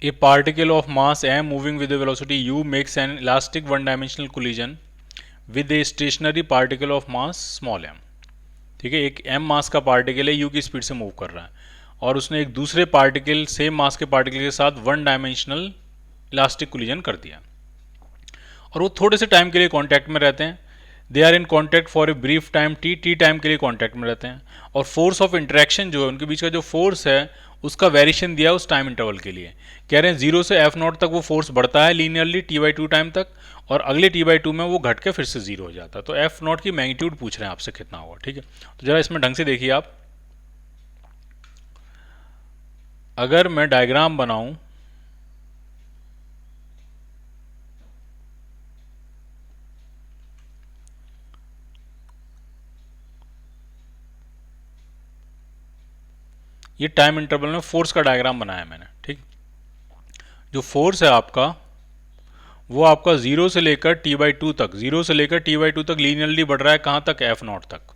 A particle of mass m moving with a velocity u makes an elastic one-dimensional collision with a stationary particle of mass small m. ठीक है, एक m मास का particle है u की speed से move कर रहा है और उसने एक दूसरे पार्टिकल सेम मास के पार्टिकल के साथ वन डायमेंशनल इलास्टिक कोलिजन कर दिया और वो थोड़े से टाइम के लिए कांटेक्ट में रहते हैं. They are in contact for a brief time to time के लिए कांटेक्ट में रहते हैं और फोर्स ऑफ इंटरेक्शन जो है उनके बीच का जो फोर्स है उसका वेरिएशन दिया उस टाइम इंटरवल के लिए. कह रहे हैं 0 से एफ नॉट तक वो फोर्स बढ़ता है लीनियरली t/2 टाइम तक और अगले t/2 में वो घट के फिर से 0 हो जाता है. तो एफ नॉट की मैग्नीट्यूड पूछ रहे हैं आपसे कितना होगा. ठीक है, तो जरा इसमें ढंग से देखिए आप. अगर मैं डायग्राम बनाऊं ये टाइम इंटरवल में फोर्स का डायग्राम बनाया मैंने. ठीक, जो फोर्स है आपका वो आपका 0 से लेकर t/2 तक 0 से लेकर t/2 तक लीनियरली बढ़ रहा है. कहाँ तक? एफ नॉट तक.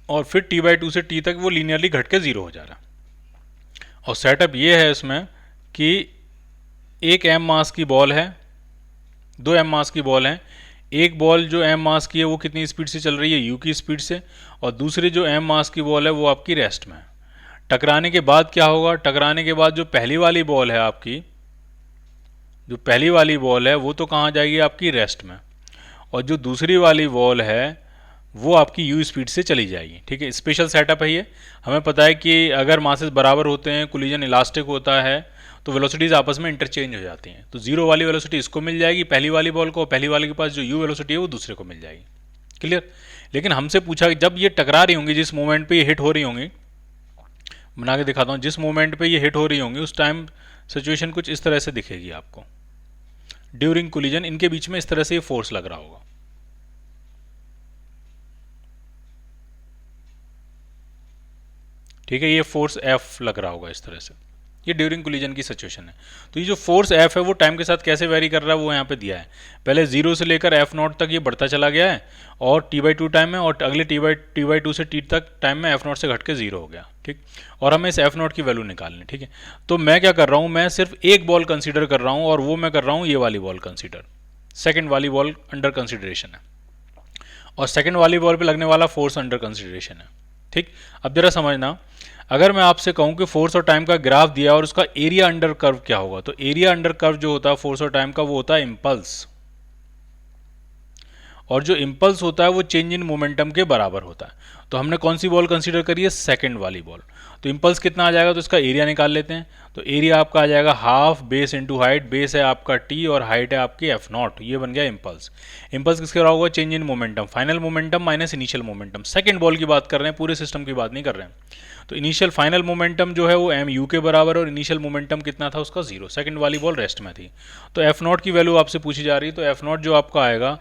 और फिर t/2 से t तक वो लीनियरली घट के 0 हो जा रहा है. और सेटअप ये है इसमें कि एक m मास की बॉल है, 2 m मास की बॉल है. एक बॉल जो m मास की है वो कितनी स्पीड से चल रही है? u की स्पीड से. और दूसरी जो m मास की बॉल है वो आपकी रेस्ट में. टकराने के बाद क्या होगा? टकराने के बाद जो पहली वाली बॉल है आपकी, जो पहली वाली बॉल है वो तो कहाँ जाएगी? आपकी रेस्ट में. और जो दूसरी वाली बॉल है वो आपकी यू स्पीड से चली जाएगी. ठीक है, स्पेशल सेटअप है ये. हमें पता है कि अगर मासेस बराबर होते हैं, कोलिजन इलास्टिक होता है, तो वेलोसिटीज आपस में इंटरचेंज हो जाती हैं. तो 0 वाली वेलोसिटी इसको मिल जाएगी पहली वाली बॉल को, पहली वाले के पास जो यू वेलोसिटी है वो दूसरे को मिल जाएगी. क्लियर? लेकिन हमसे पूछा कि जब ये टकरा रही होंगी, जिस मोमेंट पे ये हिट हो रही होंगी, बना के दिखाता हूँ, जिस मोमेंट पे ये हिट हो रही होंगी उस टाइम सिचुएशन कुछ इस तरह से दिखेगी आपको. ड्यूरिंग कोलिजन इनके बीच में इस तरह से ये फोर्स लग रहा होगा. ठीक है, ये फोर्स एफ लग रहा होगा इस तरह से. ये ड्यूरिंग कोलिजन की सिचुएशन है. तो ये जो फोर्स एफ है वो टाइम के साथ कैसे वेरी कर रहा है वो यहाँ पे दिया है. पहले 0 से लेकर एफ नॉट तक ये बढ़ता चला गया है और t/2 टाइम में, और अगले t/2 से t तक टाइम में एफ नॉट से घट के 0 हो गया. ठीक, और हमें इस एफ नॉट की वैल्यू निकालनी. ठीक है, तो मैं क्या कर रहा हूँ, मैं सिर्फ एक बॉल कंसिडर कर रहा हूँ और वो मैं कर रहा हूँ ये वाली बॉल कंसिडर. सेकेंड वाली बॉल अंडर कंसिडरेशन है और सेकेंड वाली बॉल पर लगने वाला फोर्स अंडर कंसिडरेशन है. ठीक, अब जरा समझना, अगर मैं आपसे कहूं कि फोर्स और टाइम का ग्राफ दिया और उसका एरिया अंडर कर्व क्या होगा, तो एरिया अंडर कर्व जो होता है फोर्स और टाइम का वो होता है इम्पल्स. और जो इम्पल्स होता है वो चेंज इन मोमेंटम के बराबर होता है. तो हमने कौन सी बॉल कंसीडर करी है? सेकंड वाली बॉल. तो इम्पल्स कितना आ जाएगा? तो इसका एरिया निकाल लेते हैं. तो एरिया आपका आ जाएगा half base into height. Base है आपका टी और हाइट है आपकी एफ नॉट. ये बन गया इम्पल्स. इम्पल्स किसके बराबर होगा? Change in momentum. Final momentum minus initial momentum. Second ball की बात कर रहे हैं, पूरे सिस्टम की बात नहीं कर रहे हैं. तो इनिशियल फाइनल मोमेंटम जो है वो एम यू के बराबर और इनिशियल मोमेंटम कितना था उसका? 0. सेकंड वाली बॉल रेस्ट में थी. तो एफ नॉट की वैल्यू आपसे पूछी जा रही है. तो एफ नॉट जो आपका आएगा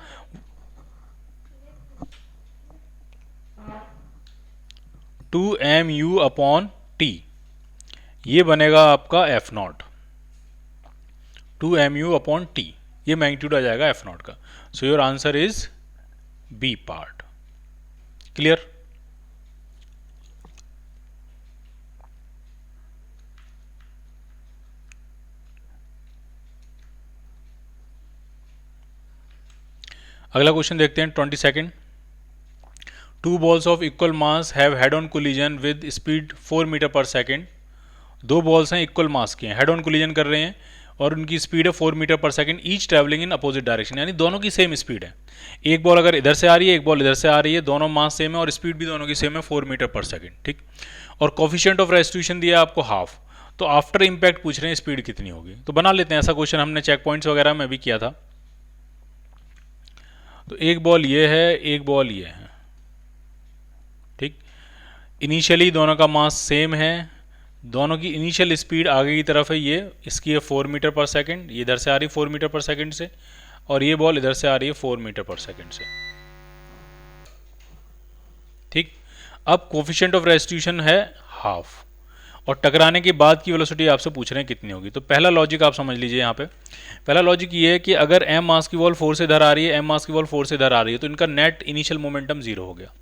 2mu अपॉन टी. ये बनेगा आपका F naught 2mu upon T. ये मैग्नीट्यूड आ जाएगा एफ नॉट का. So your answer is B part. Clear? अगला क्वेश्चन देखते हैं 22nd. Two balls of equal mass have head on collision with speed 4 metre per second. दो balls हैं equal mass के हैं, हेड ऑन कोलिजन कर रहे हैं और उनकी स्पीड है 4 metre per second. Each travelling in opposite direction, यानी दोनों की सेम स्पीड है. एक बॉल अगर इधर से आ रही है, एक बॉल इधर से आ रही है, दोनों मास सेम है और स्पीड भी दोनों की सेम है 4 मीटर पर सेकेंड. ठीक, और कोफिशिएंट ऑफ रेस्टिट्यूशन दिया आपको हाफ. तो आफ्टर इम्पैक्ट पूछ रहे हैं स्पीड कितनी होगी. तो बना लेते हैं, ऐसा क्वेश्चन हमने चेक पॉइंट्स वगैरह में भी किया था. तो एक बॉल ये है, एक बॉल ये है. ठीक, इनिशियली दोनों का मास सेम है, दोनों की इनिशियल स्पीड आगे की तरफ है, ये इसकी है 4 मीटर पर सेकेंड, ये इधर से आ रही है 4 मीटर पर सेकेंड से, और ये बॉल इधर से आ रही है 4 मीटर पर सेकेंड से. ठीक, अब कोफिशिएंट ऑफ रेस्टिट्यूशन है हाफ और टकराने के बाद की वेलोसिटी आपसे पूछ रहे हैं कितनी होगी. तो पहला लॉजिक आप समझ लीजिए. यहाँ पे पहला लॉजिक ये है कि अगर एम मास की बॉल 4 से इधर आ रही है, एम मास की बॉल 4 से इधर आ रही है, तो इनका नेट इनिशियल मोमेंटम 0 हो गया.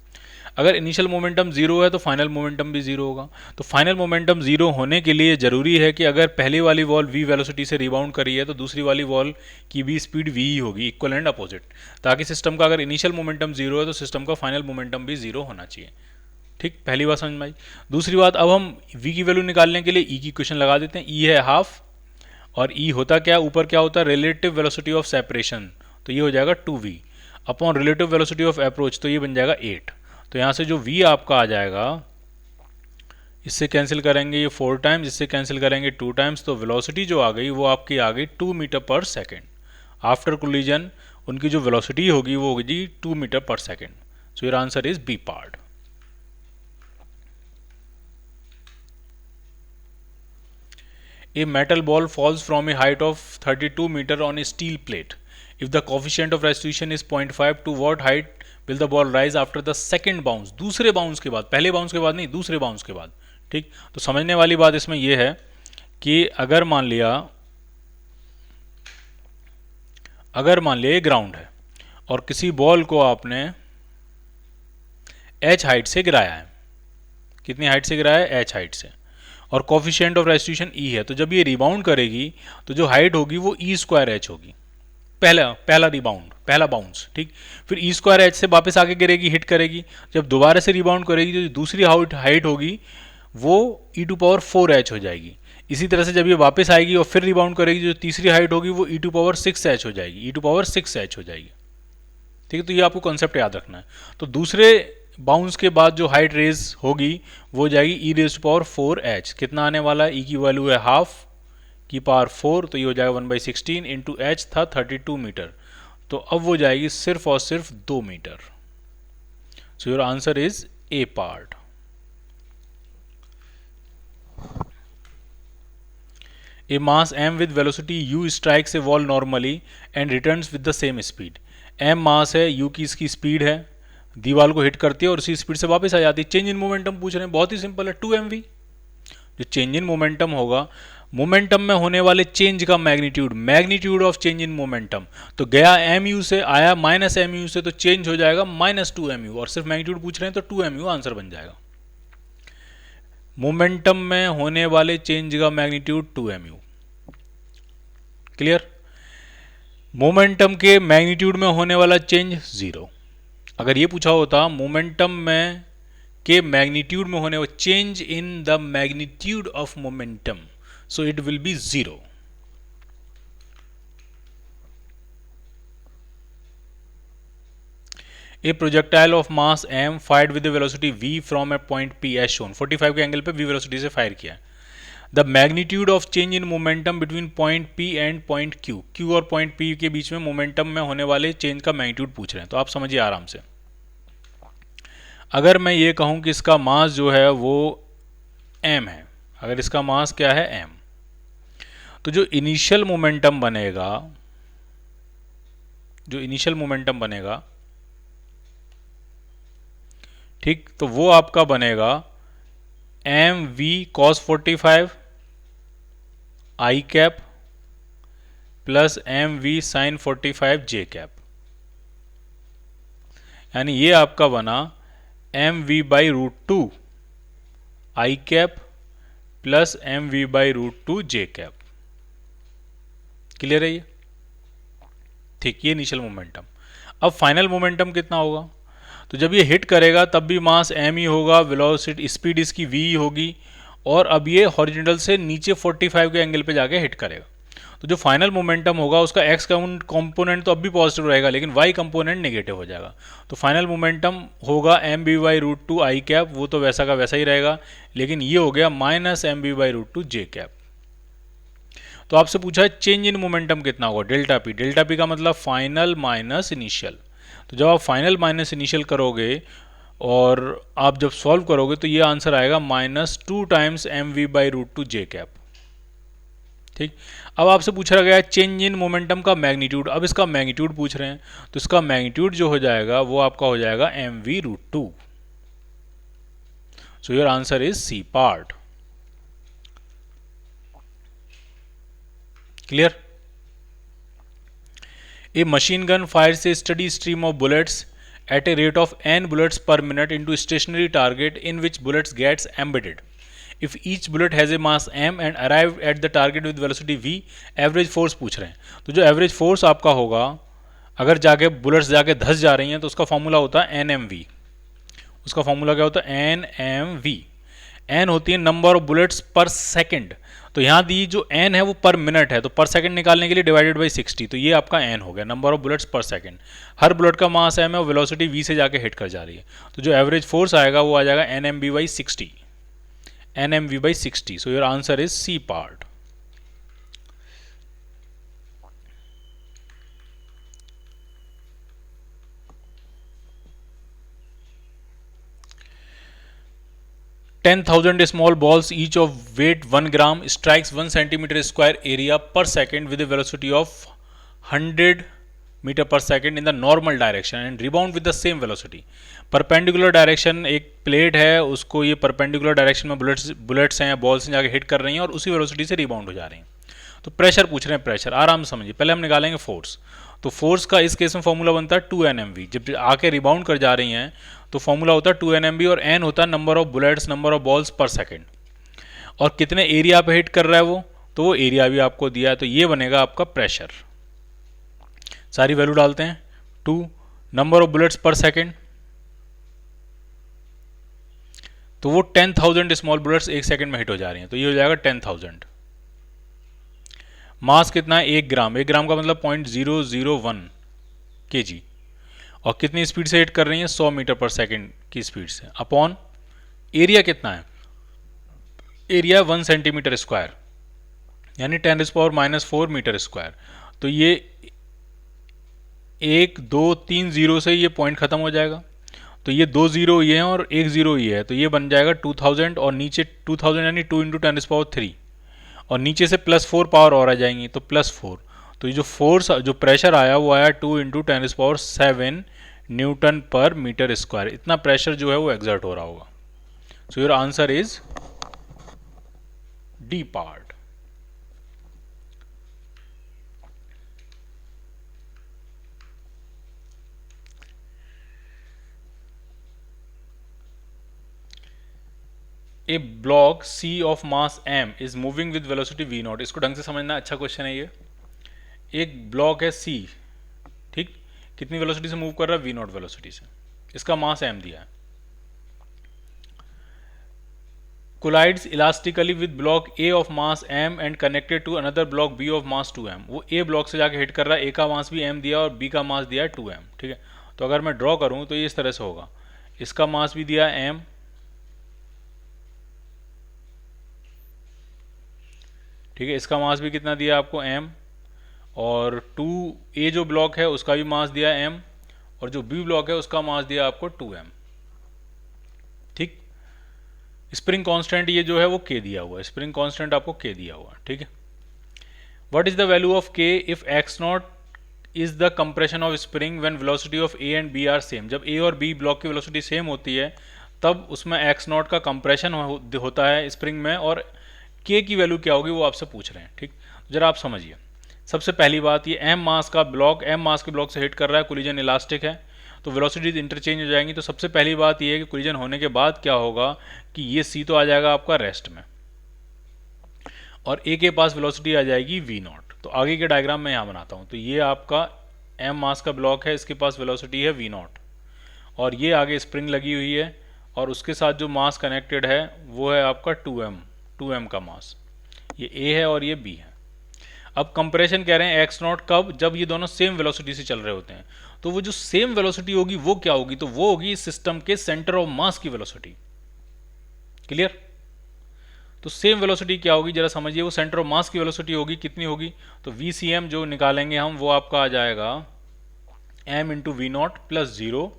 अगर इनिशियल मोमेंटम जीरो है तो फाइनल मोमेंटम भी जीरो होगा। तो फाइनल मोमेंटम जीरो होने के लिए जरूरी है कि अगर पहली वाली बॉल v वेलोसिटी से रिबाउंड करी है तो दूसरी वाली बॉल की भी स्पीड v ही होगी, इक्वल एंड अपोजिट, ताकि सिस्टम का अगर इनिशियल मोमेंटम जीरो है तो सिस्टम का फाइनल मोमेंटम भी जीरो होना चाहिए। ठीक, पहली बात समझ में आई। दूसरी बात, अब हम v की वैल्यू निकालने के लिए e की इक्वेशन लगा देते हैं। e है हाफ, और e होता क्या, ऊपर क्या होता है, रिलेटिव वेलोसिटी ऑफ सेपरेशन, तो ये हो जाएगा 2v upon relative velocity of approach, तो ये बन जाएगा 8। तो यहाँ से जो v आपका आ जाएगा, इससे कैंसिल करेंगे ये 4 टाइम्स, इससे कैंसिल करेंगे 2 टाइम्स, तो वेलोसिटी जो आ गई वो आपकी आ गई 2 metre per second. After collision उनकी जो वेलोसिटी होगी वो होगी 2 metre per second. So your answer is B part. A metal ball falls from a height of 32 meter on a steel plate. If the coefficient of restitution is 0.5, to what height will the ball rise after the second bounce? दूसरे bounce के बाद, पहले bounce के बाद नहीं, दूसरे bounce के बाद। ठीक, तो समझने वाली बात इसमें यह है कि अगर मान लिया ये ग्राउंड है और किसी बॉल को आपने h हाइट से गिराया है, कितनी हाइट से गिराया है, h हाइट से, और कोफिशिएंट ऑफ रेस्टिट्यूशन ई है, तो जब ये रिबाउंड करेगी तो जो हाइट होगी वो ई स्क्वायर एच होगी, पहला रिबाउंड, पहला बाउंस। ठीक, फिर ई स्क्वायर एच से वापस आगे गिरेगी, हिट करेगी, जब दोबारा से रिबाउंड करेगी तो जो दूसरी हाइट होगी वो ई टू पावर 4h हो जाएगी। इसी तरह से जब ये वापस आएगी और फिर रिबाउंड करेगी, जो तीसरी हाइट होगी वो ई टू पावर 6h हो जाएगी, ई टू पावर 6h हो जाएगी। ठीक है, तो ये आपको कॉन्सेप्ट याद रखना है। तो दूसरे बाउंस के बाद जो हाइट रेज होगी वो जाएगी e raise to power 4h। कितना आने वाला है, ई की वैल्यू है हाफ की पावर 4, तो ये हो जाएगा 1/16 इंटू एच था 32 मीटर, तो अब वो जाएगी सिर्फ और सिर्फ 2 metre. So your answer is A part. A mass m with velocity u strikes a wall normally and returns with the same speed. m मास है, u की इसकी स्पीड है, दीवार को हिट करती है और उसी स्पीड से वापस आ जाती है। चेंज इन मोमेंटम पूछ रहे हैं, बहुत ही सिंपल है, 2mv। जो चेंज इन मोमेंटम होगा, मोमेंटम में होने वाले चेंज का magnitude of change in momentum, तो गया mu से आया -mu से, तो चेंज हो जाएगा -2mu, और सिर्फ मैग्नीट्यूड पूछ रहे हैं तो 2mu आंसर बन जाएगा। मोमेंटम में होने वाले चेंज का मैग्नीट्यूड 2mu। क्लियर? मोमेंटम के मैग्नीट्यूड में होने वाला चेंज 0। अगर ये पूछा होता मोमेंटम में के मैग्नीट्यूड में होने वाला change in the magnitude of momentum, so it will be 0। A projectile of mass m fired with a velocity v from a point p as shown। 45 के एंगल पे v वेलोसिटी से fire किया। The magnitude of change in momentum between point p and point q, q और point p के बीच में momentum में होने वाले चेंज का मैग्नीट्यूड पूछ रहे हैं। तो आप समझिए आराम से, अगर मैं ये कहूं कि इसका मास जो है वो m है, अगर इसका मास क्या है m, तो जो इनिशियल मोमेंटम बनेगा, ठीक, तो वो आपका बनेगा M V cos 45 I cap plus M V sine 45 J cap, यानी ये आपका बना M V by √2 I cap plus M V by √2 J cap. Clear है ये? ठीक, ये इनिशियल मोमेंटम। अब फाइनल मोमेंटम कितना होगा, तो जब ये हिट करेगा तब भी मास m ही होगा, वेलोसिटी स्पीड इसकी v ही होगी, और अब ये हॉरिजॉन्टल से नीचे 45 के एंगल पे जाके हिट करेगा। तो जो फाइनल मोमेंटम होगा उसका x कंपोनेंट तो अब भी पॉजिटिव रहेगा, लेकिन y कंपोनेंट नेगेटिव हो जाएगा। तो फाइनल मोमेंटम होगा M B by √2 I cap, वो तो वैसा का वैसा ही रहेगा, लेकिन ये हो गया -m b by √2 J cap. तो आपसे पूछा है चेंज इन मोमेंटम कितना होगा, डेल्टा पी। डेल्टा पी का मतलब फाइनल माइनस इनिशियल। तो जब आप फाइनल माइनस इनिशियल करोगे और आप जब सॉल्व करोगे तो ये आंसर आएगा -2 times M V by √2 J cap. ठीक, अब आपसे पूछा गया है चेंज इन मोमेंटम का मैग्नीट्यूड। अब इसका मैग्नीट्यूड पूछ रहे हैं, तो इसका मैग्नीट्यूड जो हो जाएगा वो आपका हो जाएगा M V √2। So your answer is C part. Clear? A machine gun fires a steady stream of bullets at a rate of n bullets per minute into stationary target in which bullets gets embedded. If each bullet has a mass m and arrive at the target with velocity v, average force पूछ रहे हैं. तो जो average force आपका होगा, अगर जाके bullets जाके धस जा रही हैं तो उसका फॉर्मूला होता है एन एम वी. उसका फॉर्मूला क्या होता है? N M V. एन होती है number of bullets per second. तो यहाँ दी जो एन है वो पर मिनट है, तो पर सेकंड निकालने के लिए डिवाइडेड बाई 60. तो ये आपका एन हो गया, number of bullets per second. Her bullet का मास एम है और वेलोसिटी वी से जाके हिट कर जा रही है. तो जो एवरेज फोर्स आएगा वो आ जाएगा N M V by 60. N M V by 60. So your answer is C part. $10,000 small balls, each of weight 1 gram, strikes 1 centimeter square area per second with a velocity of 100 meter per second in the normal direction and rebound with the same velocity. Perpendicular direction एक plate है, उसको ये perpendicular direction में bullets हैं या balls हैं जाके hit कर रही हैं और उसी वेलोसिटी से रिबाउंड हो जा रही हैं. तो प्रेशर पूछ रहे हैं. प्रेशर आराम से समझिए. पहले हम निकालेंगे फोर्स. तो फोर्स का इस केस में फॉर्मूला बनता है 2nmv. जब आके रिबाउंड कर जा रही हैं तो फॉर्मूला होता है 2nmv और n होता है number of bullets, number of balls पर सेकंड. और कितने एरिया पे हिट कर रहा है तो वो एरिया भी आपको दिया है. तो ये बनेगा आपका प्रेशर. सारी वैल्यू डालते हैं. 2 number of bullets per second, तो वो 10,000 स्मॉल बुलेट्स एक सेकंड में हिट हो जा रही हैं. तो ये हो जाएगा 10,000. मास कितना है? 1 ग्राम. 1 ग्राम का मतलब 0.001 kg. और कितनी स्पीड से हिट कर रही हैं? 100 मीटर पर सेकंड की स्पीड से. अपॉन एरिया कितना है? एरिया 1 सेंटीमीटर स्क्वायर, यानी 10⁻⁻4 मीटर स्क्वायर. तो ये 1 2 3 जीरो से ये पॉइंट खत्म हो जाएगा. तो ये 2 जीरो ये हैं और 1 जीरो ये है. तो ये बन जाएगा 2000 और नीचे 2000 यानी 2 × 10⁻³ और नीचे से +4 पावर और आ जाएंगी तो +4. तो ये जो फोर्स जो प्रेशर आया वो आया 2 × 10⁻7 न्यूटन पर मीटर स्क्वायर. इतना प्रेशर जो है वो एग्जर्ट हो रहा होगा. सो your answer is D part. A block C of mass m is moving with velocity v0. इसको ढंग से समझना, अच्छा क्वेश्चन है ये. एक ब्लॉक है C, ठीक, कितनी वेलोसिटी से मूव कर रहा है? v0 वेलोसिटी से. इसका मास m दिया है. Collides elastically with block A of mass m and connected to another block B of mass 2m. वो A ब्लॉक से जाके हिट कर रहा है. A का मास भी m दिया और B का मास दिया है 2m. ठीक है. तो अगर मैं ड्रॉ करूं तो ये इस तरह से होगा. इसका मास भी दिया है m, ठीक है. इसका मास भी कितना दिया आपको? m. और 2A जो ब्लॉक है उसका भी मास दिया m और जो B ब्लॉक है उसका मास दिया आपको 2m. ठीक. स्प्रिंग कांस्टेंट ये जो है वो k दिया हुआ है. स्प्रिंग कांस्टेंट आपको k दिया हुआ है. ठीक है. What is the value of k if x0 is the compression of spring when velocity of A and B are same. जब A और B ब्लॉक की वेलोसिटी सेम होती है तब उसमें x0 का कंप्रेशन होता है स्प्रिंग में और k की वैल्यू क्या होगी वो आपसे पूछ रहे हैं. ठीक. जरा आप समझिए. सबसे पहली बात, ये m मास का ब्लॉक m मास के ब्लॉक से हिट कर रहा है. कोलिजन इलास्टिक है तो वेलोसिटीज इंटरचेंज हो जाएंगी. तो सबसे पहली बात ये है कि कोलिजन होने के बाद क्या होगा कि ये c तो आ जाएगा आपका रेस्ट में और a के पास वेलोसिटी आ जाएगी v0. तो आगे के डायग्राम में यहाँ बनाता हूँ. तो ये आपका m मास का ब्लॉक है, इसके पास वेलोसिटी है v0 और ये आगे स्प्रिंग लगी हुई है और उसके साथ जो मास कनेक्टेड है वो है आपका 2m का मास. ये a है और ये b है. अब कंप्रेशन कह रहे हैं x0 कब? जब ये दोनों सेम वेलोसिटी से चल रहे होते हैं. तो वो जो सेम वेलोसिटी होगी वो क्या होगी? तो वो होगी सिस्टम के सेंटर ऑफ मास की वेलोसिटी. क्लियर? तो सेम वेलोसिटी क्या होगी जरा समझिए. वो सेंटर ऑफ मास की वेलोसिटी होगी. कितनी होगी? तो vcm जो निकालेंगे हम वो आपका आ जाएगा m × v0 + 0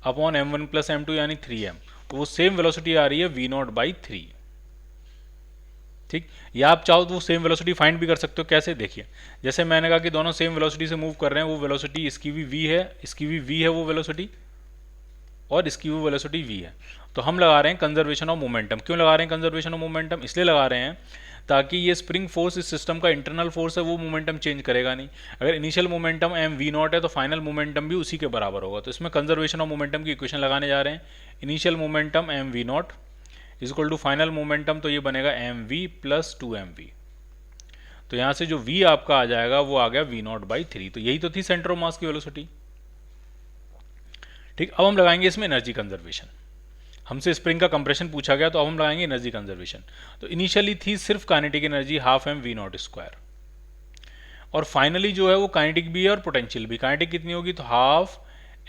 upon m1 + m2 यानी 3m. तो वो सेम वेलोसिटी आ रही है v0/3. ठीक. या आप चाहो तो वो सेम वेलोसिटी फाइंड भी कर सकते हो. कैसे? देखिए, जैसे मैंने कहा कि दोनों सेम वेलोसिटी से मूव कर रहे हैं. वो वेलोसिटी इसकी भी v है, इसकी भी v है वो वेलोसिटी और इसकी भी वेलोसिटी v है. तो हम लगा रहे हैं कंजर्वेशन ऑफ मोमेंटम. क्यों लगा रहे हैं कंजर्वेशन ऑफ मोमेंटम? इसलिए लगा रहे हैं ताकि ये स्प्रिंग फोर्स इस सिस्टम का इंटरनल फोर्स है वो मोमेंटम चेंज करेगा नहीं। अगर initial momentum M V naught है तो फाइनल मोमेंटम भी उसी के बराबर होगा। तो इसमें कंजर्वेशन ऑफ मोमेंटम की इक्वेशन लगाने जा रहे हैं। Initial momentum M V naught is equal to final momentum, तो ये बनेगा एम वी प्लस 2mv। तो यहाँ से जो v आपका आ जाएगा वो आ गया v नॉट बाई 3। तो यही तो थी सेंटर ऑफ मास की वेलोसिटी। ठीक, अब हम लगाएंगे इसमें एनर्जी कंजर्वेशन। हमसे स्प्रिंग का कंप्रेशन पूछा गया तो अब हम लगाएंगे एनर्जी कंजर्वेशन। तो इनिशियली थी सिर्फ kinetic energy half M V naught square, और फाइनली जो है वो काइनेटिक भी है और पोटेंशियल भी। काइनेटिक कितनी होगी, तो हाफ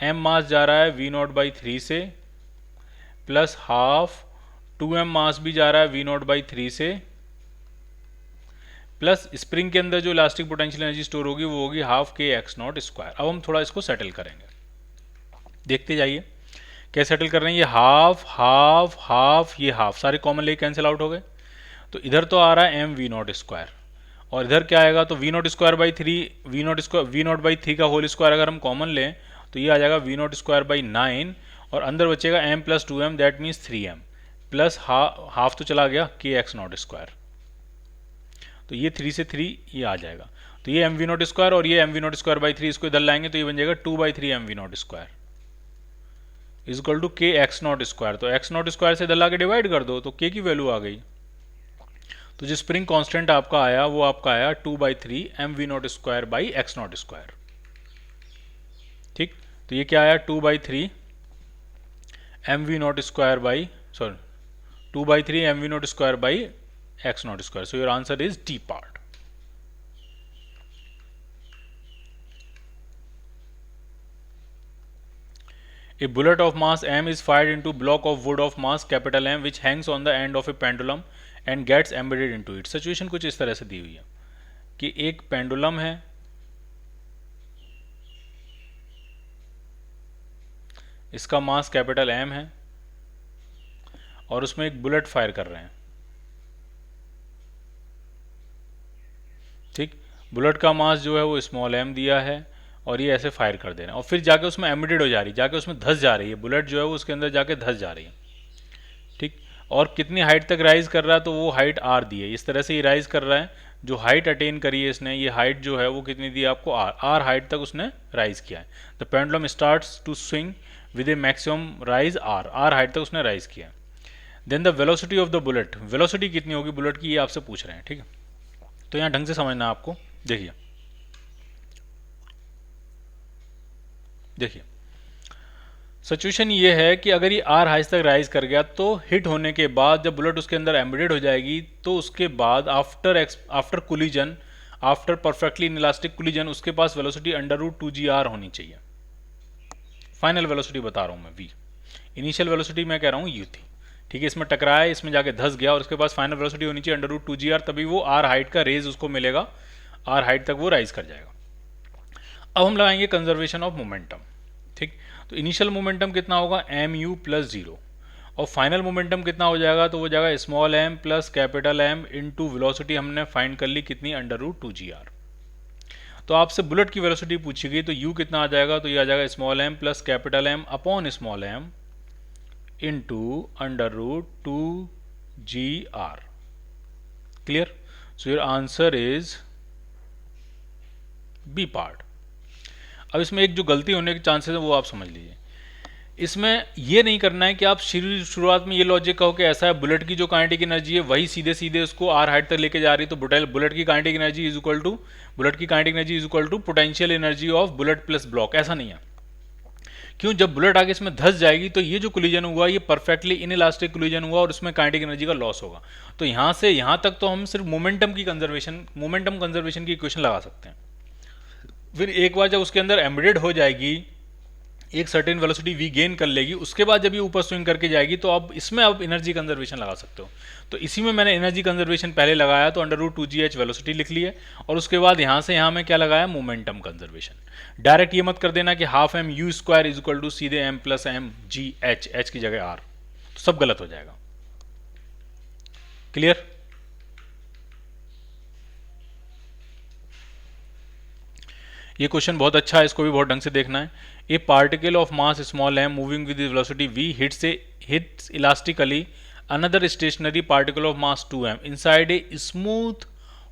एम मास जा रहा है वी नॉट बाई 3 से, प्लस हाफ 2m मास भी जा रहा है वी नॉट बाई 3 से, प्लस स्प्रिंग के अंदर जो इलास्टिक पोटेंशियल एनर्जी स्टोर होगी वो होगी हाफ के एक्स नॉट स्क्वायर। अब हम थोड़ा इसको सेटल करेंगे, देखते जाइए कैसे सेटल कर रहे हैं। ये हाफ हाफ हाफ, ये हाफ सारे कॉमन ले कैंसिल आउट हो गए। तो इधर तो आ रहा है एम वी नॉट स्क्वायर, और इधर क्या आएगा, तो V naught square by 3, V naught by 3 का होल स्क्वायर अगर हम कॉमन लें तो ये आ जाएगा वी नॉट स्क्वायर बाई 9, और अंदर बचेगा m plus 2m, that means 3m, plus half तो चला गया के एक्स नॉट स्क्वायर। तो ये 3 से 3 ये आ जाएगा। तो ये एम वी नॉट स्क्वायर और ये M V naught square by 3 इसको इधर लाएंगे तो ये बन जाएगा 2/3 M V naught square is equal to K X naught square. तो एक्स नॉट स्क्वायर से इधर ला के डिवाइड कर दो तो के की वैल्यू आ गई। तो जो स्प्रिंग कांस्टेंट आपका आया वो आपका आया 2/3 M V naught square by X naught square. ठीक, तो ये क्या आया 2/3 M V naught square by 2/3 M V naught square by x naught square. So your answer is D part. A bullet of mass m is fired into block of wood of mass capital M which hangs on the end of a pendulum and gets embedded into it. Situation कुछ इस तरह से दी हुई है कि एक pendulum है, इसका मास कैपिटल M है और उसमें एक बुलेट फायर कर रहे हैं। ठीक, बुलेट का मास जो है वो स्मॉल m दिया है और ये ऐसे फायर कर दे रहे हैं और फिर जाके उसमें एम्बेडेड हो जा रही है, जाके उसमें धंस जा रही है। बुलेट जो है वो उसके अंदर जाके धंस जा रही है। ठीक, और कितनी हाइट तक राइज कर रहा है, तो वो हाइट r दी है। इस तरह से ये राइज कर रहा है, जो हाइट अटेन करी है इसने, ये हाइट जो है वो कितनी दी है आपको, r हाइट तक उसने राइज किया है। The pendulum starts to swing with a maximum rise r height तक उसने राइज किया। Then the velocity of the bullet, velocity कितनी होगी बुलेट की ये आपसे पूछ रहे हैं। ठीक है, तो यहाँ ढंग से समझना आपको। देखिए सिचुएशन ये है कि अगर ये r हाइट तक राइज कर गया तो हिट होने के बाद जब बुलेट उसके अंदर एम्बेडेड हो जाएगी तो उसके बाद after collision, after perfectly inelastic collision, उसके पास वेलोसिटी √2gr होनी चाहिए। फाइनल वेलोसिटी बता रहा हूँ मैं v, इनिशियल वेलोसिटी मैं कह रहा हूँ u थी। ठीक है, इसमें टकराया, इसमें जाके धस गया और उसके पास फाइनल वेलोसिटी होनी चाहिए √2gr, तभी वो r हाइट का रेज उसको मिलेगा, r हाइट तक वो राइज कर जाएगा। अब हम लगाएंगे कंजर्वेशन ऑफ मोमेंटम। ठीक, तो इनिशियल मोमेंटम कितना होगा mu प्लस 0 और फाइनल मोमेंटम कितना हो जाएगा, तो वो जाएगा small m plus capital M into velocity हमने फाइंड कर ली कितनी √2gr। तो आपसे बुलेट की वेलोसिटी पूछी गई तो u कितना आ जाएगा, तो ये आ जाएगा small m plus capital M upon small m into √2gr। Clear? So your answer is B part. अब इसमें एक जो गलती होने के चांसेस है वो आप समझ लीजिए। इसमें ये नहीं करना है कि आप शुरुआत में ये लॉजिक कहो कि ऐसा है बुलेट की जो काइनेटिक एनर्जी है वही सीधे सीधे उसको r हाइट तक लेके जा रही है, तो बुलेट की kinetic energy is equal to potential energy of bullet plus block. ऐसा नहीं है। क्यों? जब बुलेट आगे इसमें धंस जाएगी तो ये जो कोलिजन हुआ ये परफेक्टली इनइलास्टिक कोलिजन हुआ और उसमें काइनेटिक एनर्जी का लॉस होगा। तो यहाँ से यहाँ तक तो हम सिर्फ मोमेंटम कंजर्वेशन की इक्वेशन लगा सकते हैं। फिर एक बार जब उसके अंदर एम्बेडेड हो जाएगी, एक सर्टेन वेलोसिटी v गेन कर लेगी, उसके बाद जब ये ऊपर स्विंग करके जाएगी तो अब इसमें आप एनर्जी कंजर्वेशन लगा सकते हो। तो इसी में मैंने एनर्जी कंजर्वेशन पहले लगाया तो √2gh वेलोसिटी लिख ली है और उसके बाद यहाँ से यहाँ में क्या लगाया, मोमेंटम कंजर्वेशन। डायरेक्ट ये मत कर देना कि half m u square is equal to सीधे m plus m g h की जगह r, तो सब गलत हो जाएगा। क्लियर? ये क्वेश्चन बहुत अच्छा है, इसको भी बहुत ढंग से देखना है। ए particle of mass small m moving with velocity v hits elastically another stationary particle of mass 2m inside a smooth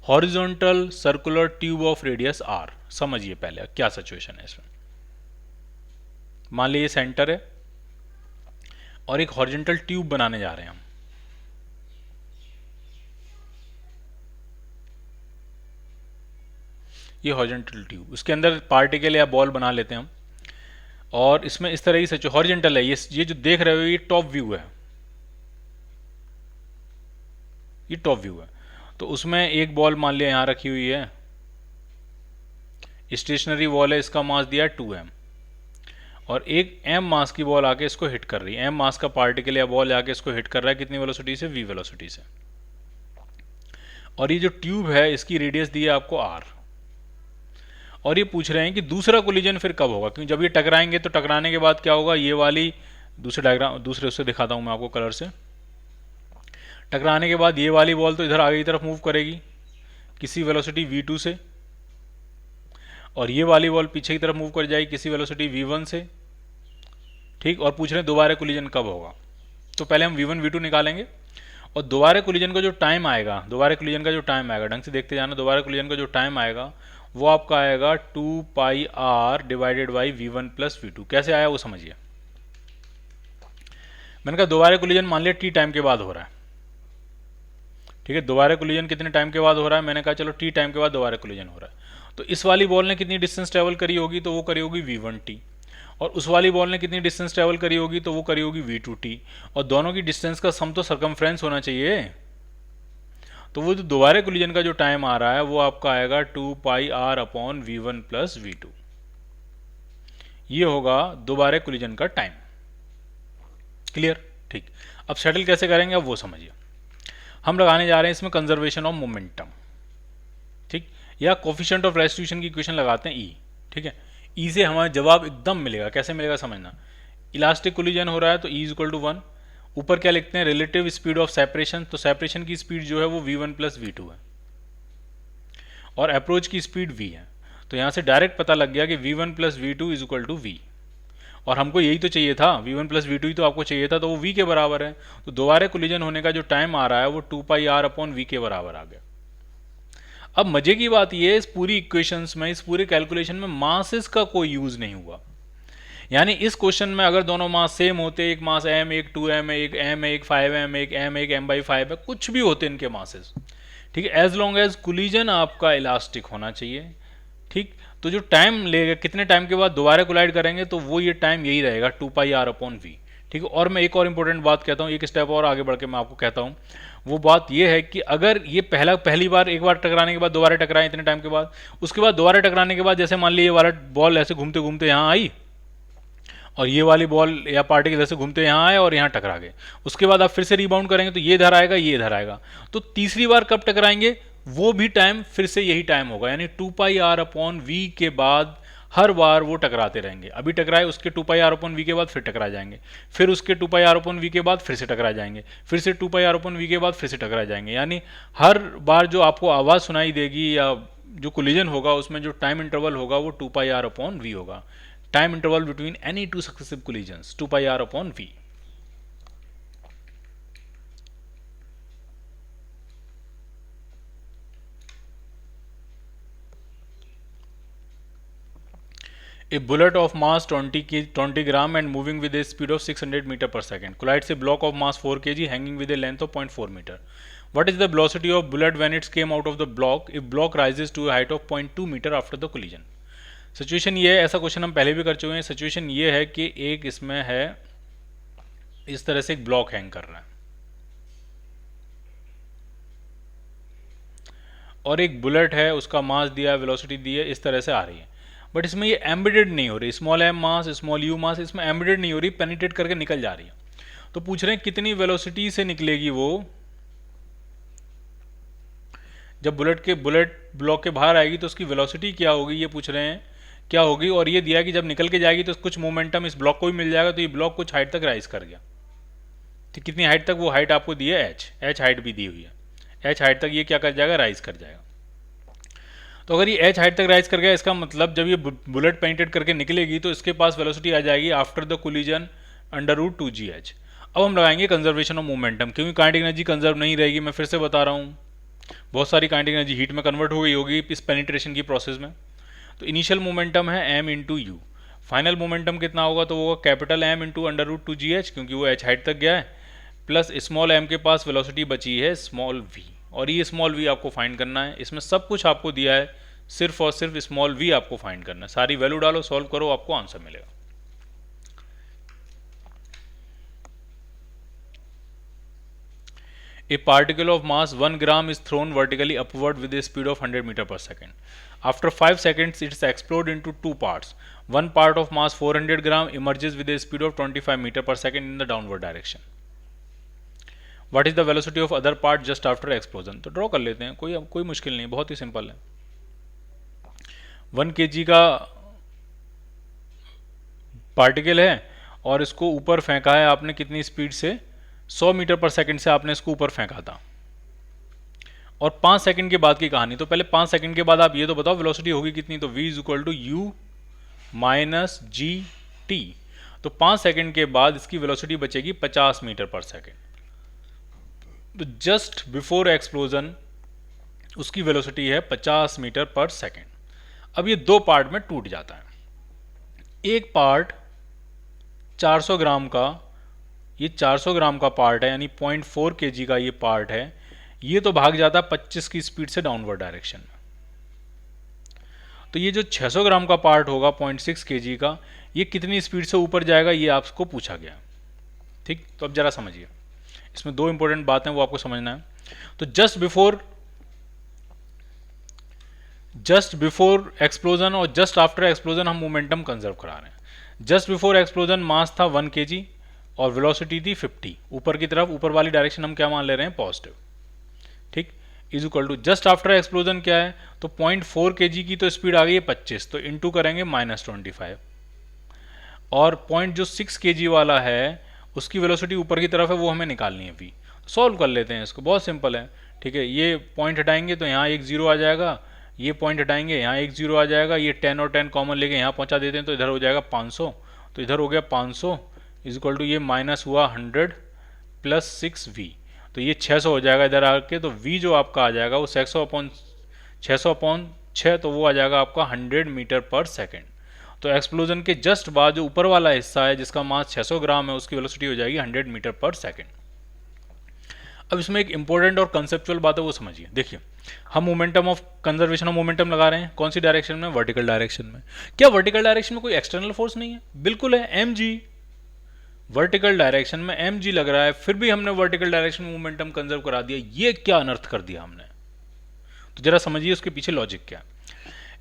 horizontal circular tube of radius r। समझिए पहले क्या सिचुएशन है इसमें। मान लीजिए सेंटर है और एक हॉरिजॉन्टल ट्यूब बनाने जा रहे हैं हम। ये हॉरिजॉन्टल ट्यूब, उसके अंदर पार्टिकल या बॉल बना लेते हैं हम, और इसमें इस तरह ही हॉरिजॉन्टल है। ये जो देख रहे हो ये टॉप व्यू है, ये टॉप व्यू है। तो उसमें एक बॉल मान लिया यहां रखी हुई है, स्टेशनरी बॉल है, इसका मास दिया 2m, और एक m मास की बॉल आके इसको हिट कर रही है। m मास का पार्टिकल या बॉल आके इसको हिट कर रहा है कितनी वेलोसिटी से? v वेलोसिटी से। और ये जो ट्यूब है इसकी रेडियस दी है आपको r। और ये पूछ रहे हैं कि दूसरा कोलिजन फिर कब होगा, क्योंकि जब ये टकराएंगे तो टकराने के बाद क्या होगा, ये वाली दूसरे डायग्राम दूसरे उससे दिखाता हूं मैं आपको कलर से। टकराने के बाद ये वाली बॉल तो इधर आगे की तरफ मूव करेगी किसी वेलोसिटी v2 से, और ये वाली बॉल पीछे की तरफ मूव कर जाएगी किसी वेलोसिटी v1 से, ठीक। और पूछ रहे हैं दोबारा कोलिजन कब होगा। तो पहले हम v1 v2 निकालेंगे, और दोबारा कोलिजन का जो टाइम आएगा, दोबारा कोलिजन का जो टाइम आएगा, ढंग से देखते जाना, दोबारा कोलिजन का जो टाइम आएगा वो आपका आएगा 2πr divided by v1 plus v2। कैसे आया वो समझिए। मैंने कहा दोबारा कोलिजन मान लिया t टाइम के बाद हो रहा है, ठीक है। दोबारा कोलिजन कितने टाइम के बाद हो रहा है? मैंने कहा चलो t टाइम के बाद दोबारा कोलिजन हो रहा है। तो इस वाली बॉल ने कितनी डिस्टेंस ट्रेवल करी होगी? तो वो करी होगी v1t। और उस वाली बॉल ने कितनी डिस्टेंस ट्रेवल करी होगी? तो वो करी होगी v2t। और दोनों की डिस्टेंस का सम तो सरकमफ्रेंस होना चाहिए। तो वो जो दोबारा कोलिजन का जो टाइम आ रहा है वो आपका आएगा 2πr upon v1 plus v2। ये होगा दोबारा कोलिजन का टाइम। क्लियर? ठीक। अब सेटल कैसे करेंगे अब वो समझिए। हम लगाने जा रहे हैं इसमें कंजर्वेशन ऑफ मोमेंटम, ठीक, या कोफिशिएंट ऑफ रेस्टिट्यूशन की इक्वेशन लगाते हैं ई, ठीक है। ई से हमारा जवाब एकदम मिलेगा। कैसे मिलेगा समझना। इलास्टिक कोलिजन हो रहा है तो ई इक्वल टू 1। ऊपर क्या लिखते हैं? Relative speed of separation. तो सेपरेशन की स्पीड जो है वो v1 प्लस v2 है, और अप्रोच की स्पीड v है। तो यहां से डायरेक्ट पता लग गया कि v1 plus v2 is equal to v। और हमको यही तो चाहिए था, v1 प्लस v2 ही तो आपको चाहिए था, तो वो v के बराबर है। तो दोबारा कोलिजन होने का जो टाइम आ रहा है वो 2πr अपॉन v के बराबर आ गया। अब मजे की बात ये है, इस पूरी इक्वेशंस में, इस पूरे कैलकुलेशन में मासेस का कोई यूज नहीं हुआ। यानी इस क्वेश्चन में अगर दोनों मास सेम होते, एक मास m, एक 2m है, एक m है, एक 5m, एक m, एक m/5 है, कुछ भी होते इनके मासेस, ठीक है, एज लॉन्ग एज कोलिजन आपका इलास्टिक होना चाहिए, ठीक। तो जो टाइम लेगा, कितने टाइम के बाद दोबारा कोलाइड करेंगे, तो वो ये टाइम यही रहेगा 2πr अपॉन v, ठीक है। और मैं एक और इंपॉर्टेंट बात कहता हूँ, एक स्टेप और आगे बढ़ के मैं आपको कहता हूँ। वो बात ये है कि अगर ये पहली बार एक बार टकराने के बाद दोबारा टकराए इतने टाइम के बाद, उसके बाद दोबारा टकराने के बाद जैसे मान लीजिए ये वाला बॉल ऐसे घूमते घूमते यहाँ आई, और ये वाली बॉल या पार्टिकल जैसे घूमते यहाँ आए और यहाँ टकरा गए, उसके बाद आप फिर से रिबाउंड करेंगे तो ये इधर आएगा, ये इधर आएगा। तो तीसरी बार कब टकराएंगे वो भी टाइम फिर से यही टाइम होगा, यानी 2πr अपॉन v के बाद हर बार वो टकराते रहेंगे। अभी टकराए, उसके 2πr अपॉन v के बाद फिर टकरा जाएंगे, फिर उसके 2πr अपॉन v के बाद फिर से टकरा जाएंगे, फिर से 2πr अपॉन v के बाद फिर से टकरा जाएंगे। यानी हर बार जो आपको आवाज़ सुनाई देगी या जो कोलिजन होगा उसमें जो टाइम इंटरवल होगा वो 2πr अपॉन v होगा। Time interval between any two successive collisions 2πr upon v। A bullet of mass 20 gram and moving with a speed of 600 meter per second collides a block of mass 4 kg hanging with a length of 0.4 meter. What is the velocity of bullet when it came out of the block if block rises to a height of 0.2 meter after the collision? Situation ये है, ऐसा question हम पहले भी कर चुके हैं। Situation ये है कि एक इसमें है, इस तरह से एक ब्लॉक हैंग कर रहा है और एक बुलेट है, उसका मास दिया है, वेलोसिटी दी है, इस तरह से आ रही है। बट इसमें ये एम्बेडेड नहीं हो रही, small M mass small U mass, इसमें एम्बेडेड नहीं हो रही, पेनिट्रेट करके निकल जा रही है। तो पूछ रहे हैं कितनी वेलोसिटी से निकलेगी वो, जब बुलेट ब्लॉक के बाहर आएगी तो उसकी वेलोसिटी क्या होगी, ये पूछ रहे हैं क्या होगी। और ये दिया कि जब निकल के जाएगी तो कुछ मोमेंटम इस ब्लॉक को भी मिल जाएगा, तो ये ब्लॉक कुछ हाइट तक राइज कर गया। तो कितनी हाइट तक, वो हाइट आपको दी है h हाइट भी दी हुई है, h हाइट तक ये क्या कर जाएगा, राइज कर जाएगा। तो अगर ये h हाइट तक राइज कर गया, इसका मतलब जब ये बुलेट पेनिट्रेट करके निकलेगी तो इसके पास वेलोसिटी आ जाएगी आफ्टर द कोलिजन √2gh। अब हम लगाएंगे कंजर्वेशन ऑफ मोमेंटम, क्योंकि काइनेटिक एनर्जी कंजर्व नहीं रहेगी। मैं फिर से बता रहा हूँ, बहुत सारी काइनेटिक एनर्जी हीट में कन्वर्ट हो गई होगी इस पेनिट्रेशन की प्रोसेस में। तो इनिशियल मोमेंटम है m into U, final momentum कितना होगा, तो वो होगा capital M into under root 2gh, क्योंकि वो h हाइट तक गया है, प्लस स्मॉल m के पास वेलोसिटी बची है स्मॉल v, और ये स्मॉल v आपको फाइंड करना है। इसमें सब कुछ आपको दिया है, सिर्फ और सिर्फ स्मॉल v आपको फाइंड करना है। सारी वैल्यू डालो, सॉल्व करो, आपको आंसर मिलेगा। A particle of mass 1 gram is thrown vertically upward with a speed of 100 meter per second. After 5 seconds, it explodes into two parts. One part of mass 400 gram emerges with a speed of 25 meter per second in the downward direction. What is the velocity of other part just after explosion? तो draw कर लेते हैं, कोई मुश्किल नहीं, बहुत ही simple है। 1 kg का पार्टिकल है और इसको ऊपर फेंका है आपने कितनी स्पीड से, 100 मीटर पर सेकंड से आपने इसको ऊपर फेंका था, और 5 सेकंड के बाद की कहानी। तो पहले 5 सेकंड के बाद आप ये तो बताओ वेलोसिटी होगी कितनी, तो v is equal to U minus G T. तो 5 सेकंड के बाद इसकी वेलोसिटी बचेगी 50 मीटर पर सेकंड। तो जस्ट बिफोर एक्सप्लोजन उसकी वेलोसिटी है 50 मीटर पर सेकंड। अब ये दो पार्ट में टूट जाता है। एक पार्ट 400 ग्राम का, ये 400 ग्राम का पार्ट है, यानी 0.4 kg का ये पार्ट है, ये तो भाग जाता है 25 की स्पीड से डाउनवर्ड डायरेक्शन में। तो ये जो 600 ग्राम का पार्ट होगा 0.6 kg का, ये कितनी स्पीड से ऊपर जाएगा, ये आपको पूछा गया। ठीक, तो अब जरा समझिए, इसमें दो इंपॉर्टेंट बातें वो आपको समझना है। तो जस्ट बिफोर एक्सप्लोजन और जस्ट आफ्टर एक्सप्लोजन हम मोमेंटम कंजर्व करा रहे हैं। जस्ट बिफोर एक्सप्लोजन मास था 1 kg और वेलोसिटी थी 50, ऊपर की तरफ, ऊपर वाली डायरेक्शन हम क्या मान ले रहे हैं, पॉजिटिव। ठीक, is equal to just after explosion क्या है, तो 0.4 kg की तो स्पीड आ गई है 25, तो इंटू करेंगे -25, और पॉइंट जो 6 kg वाला है उसकी वेलोसिटी ऊपर की तरफ है, वो हमें निकालनी है v। सॉल्व कर लेते हैं इसको, बहुत सिंपल है। ठीक है, ये पॉइंट हटाएंगे तो यहाँ एक जीरो आ जाएगा, ये पॉइंट हटाएंगे यहाँ एक जीरो आ जाएगा, ये 10 और 10 कॉमन लेके यहाँ पहुँचा देते हैं तो इधर हो जाएगा 500, तो इधर हो गया 500 इज इक्वल टू ये माइनस हुआ 100 प्लस 6v, तो ये 600 हो जाएगा इधर आके। तो v जो आपका आ जाएगा वो 600/600/6, तो वो आ जाएगा आपका 100 मीटर पर सेकेंड। तो एक्सप्लोजन के जस्ट बाद जो ऊपर वाला हिस्सा है जिसका मास 600 ग्राम है, उसकी वेलोसिटी हो जाएगी 100 मीटर पर सेकेंड। अब इसमें एक इंपॉर्टेंट और कंसेप्चुअल बात है, वो समझिए। देखिए, हम momentum of conservation of momentum लगा रहे हैं, कौन सी डायरेक्शन में, वर्टिकल डायरेक्शन में। क्या वर्टिकल डायरेक्शन में कोई एक्सटर्नल फोर्स नहीं है? बिल्कुल है, mg। वर्टिकल डायरेक्शन में mg लग रहा है, फिर भी हमने वर्टिकल डायरेक्शन में मोमेंटम कंजर्व करा दिया। ये क्या अनर्थ कर दिया हमने, तो जरा समझिए उसके पीछे लॉजिक क्या।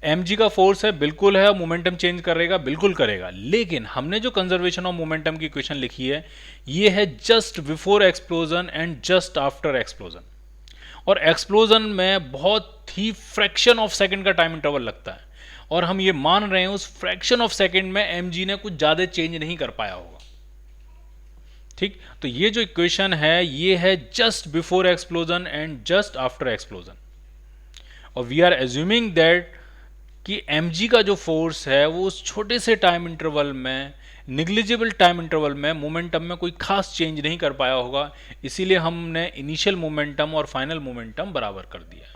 mg का फोर्स है, बिल्कुल है, मोमेंटम चेंज करेगा, बिल्कुल करेगा, लेकिन हमने जो कंजर्वेशन ऑफ मोमेंटम की इक्वेशन लिखी है ये है just before explosion and just after explosion. और एक्सप्लोजन में बहुत ही फ्रैक्शन ऑफ सेकंड का टाइम इंटरवल लगता है, और हम ये मान रहे हैं उस फ्रैक्शन ऑफ सेकंड में mg ने कुछ ज्यादा चेंज नहीं कर पाया होगा। ठीक, तो ये जो इक्वेशन है ये है just before explosion and just after explosion, और वी आर एज्यूमिंग दैट कि mg का जो फोर्स है वो उस छोटे से टाइम इंटरवल में, निग्लिजिबल टाइम इंटरवल में मोमेंटम में कोई खास चेंज नहीं कर पाया होगा, इसीलिए हमने इनिशियल मोमेंटम और फाइनल मोमेंटम बराबर कर दिया है।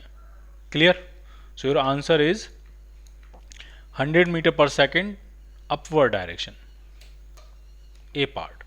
Clear? So your answer is 100 metre per second upward direction, A part.